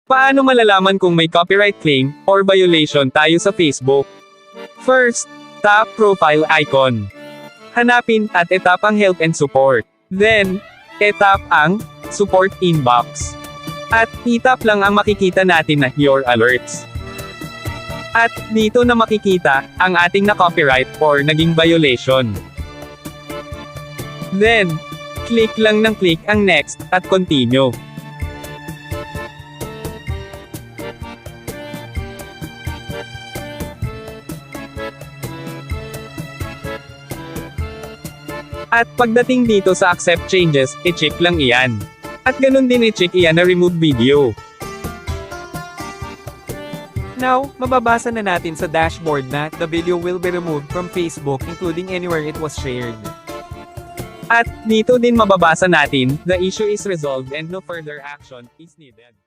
Paano malalaman kung may copyright claim or violation tayo sa Facebook? First, tap profile icon. Hanapin at itap ang help and support. Then, itap ang support inbox. At itap lang ang makikita natin na your alerts. At dito na makikita ang ating na copyright or naging violation. Then, click lang ng click ang next at continue. At pagdating dito sa accept changes, i-check lang iyan. At ganun din i-check iyan na remove video. Now, mababasa na natin sa dashboard na the video will be removed from Facebook including anywhere it was shared. At dito din mababasa natin, the issue is resolved and no further action is needed.